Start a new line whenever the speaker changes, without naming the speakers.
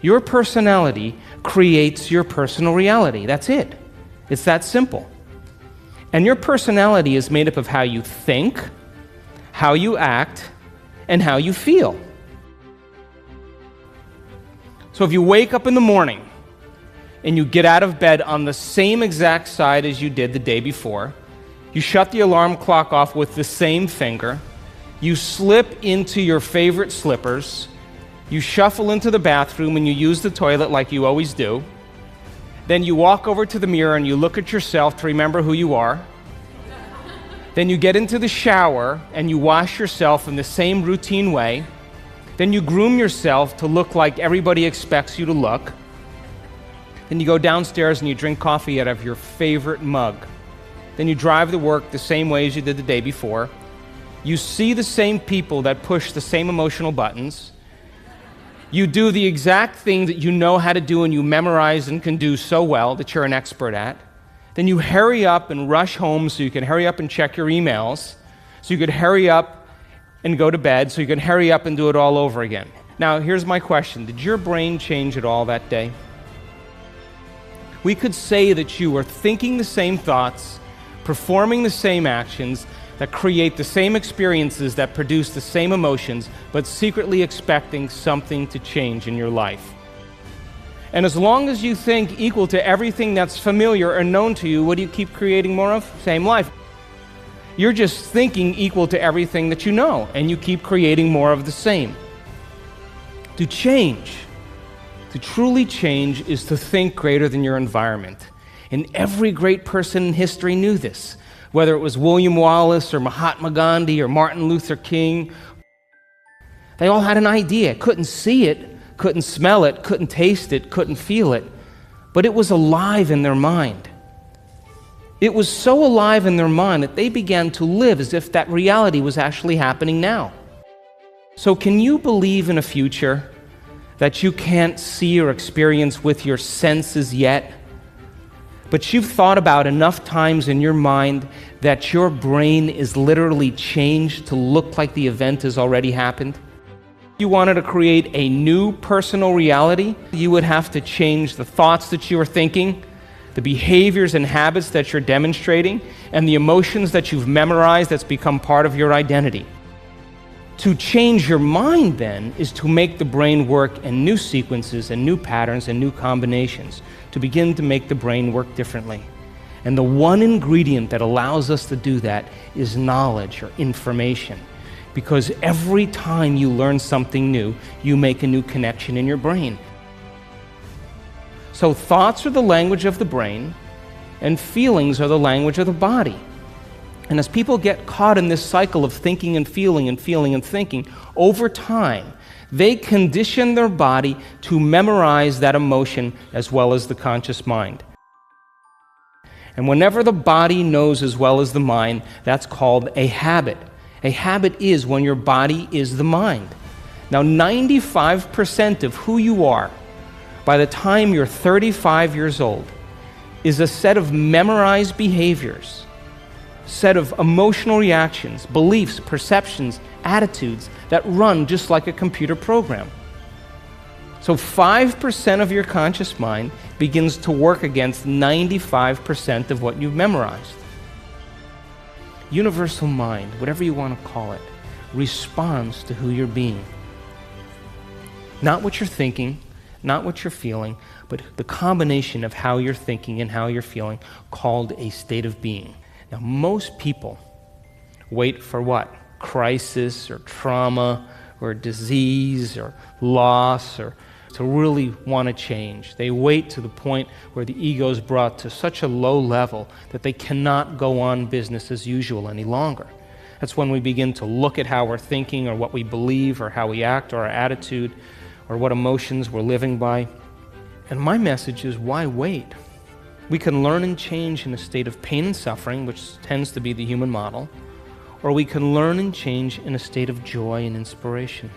Your personality creates your personal reality. That's it. It's that simple. And your personality is made up of how you think, how you act, and how you feel. So if you wake up in the morning and you get out of bed on the same exact side as you did the day before, you shut the alarm clock off with the same finger, you slip into your favorite slippers, you shuffle into the bathroom and you use the toilet like you always do, then you walk over to the mirror and you look at yourself to remember who you are, then you get into the shower and you wash yourself in the same routine way, then you groom yourself to look like everybody expects you to look, then you go downstairs and you drink coffee out of your favorite mug. Then you drive to work the same way as you did the day before. You see the same people that push the same emotional buttons. You do the exact thing that you know how to do and you memorize and can do so well that you're an expert at. Then you hurry up and rush home so you can hurry up and check your emails, so you could hurry up and go to bed, so you can hurry up and do it all over again. Now, here's my question. Did your brain change at all that day? We could say that you were thinking the same thoughts, performing the same actions, that create the same experiences, that produce the same emotions, but secretly expecting something to change in your life. And as long as you think equal to everything that's familiar or known to you, what do you keep creating more of? Same life. You're just thinking equal to everything that you know, and you keep creating more of the same. To change, to truly change, is to think greater than your environment. And every great person in history knew this, whether it was William Wallace or Mahatma Gandhi or Martin Luther King. They all had an idea, couldn't see it, couldn't smell it, couldn't taste it, couldn't feel it, but it was alive in their mind. It was so alive in their mind that they began to live as if that reality was actually happening now. So can you believe in a future that you can't see or experience with your senses yet, but you've thought about enough times in your mind that your brain is literally changed to look like the event has already happened? If you wanted to create a new personal reality, you would have to change the thoughts that you are thinking, the behaviors and habits that you're demonstrating, and the emotions that you've memorized that's become part of your identity. To change your mind, then, is to make the brain work in new sequences and new patterns and new combinations, to begin to make the brain work differently. And the one ingredient that allows us to do that is knowledge or information. Because every time you learn something new, you make a new connection in your brain. So thoughts are the language of the brain, and feelings are the language of the body. And as people get caught in this cycle of thinking and feeling and feeling and thinking, over time, they condition their body to memorize that emotion as well as the conscious mind. And whenever the body knows as well as the mind, that's called a habit. A habit is when your body is the mind. Now, 95% of who you are by the time you're 35 years old is a set of memorized behaviors, set of emotional reactions, beliefs, perceptions, attitudes that run just like a computer program. So 5% of your conscious mind begins to work against 95% of what you've memorized. Universal mind, whatever you want to call it, responds to who you're being. Not what you're thinking, not what you're feeling, but the combination of how you're thinking and how you're feeling, called a state of being. Now, most people wait for what? Crisis or trauma or disease or loss or to really want to change. They wait to the point where the ego is brought to such a low level that they cannot go on business as usual any longer. That's when we begin to look at how we're thinking or what we believe or how we act or our attitude or what emotions we're living by. And my message is, why wait? We can learn and change in a state of pain and suffering, which tends to be the human model, or we can learn and change in a state of joy and inspiration.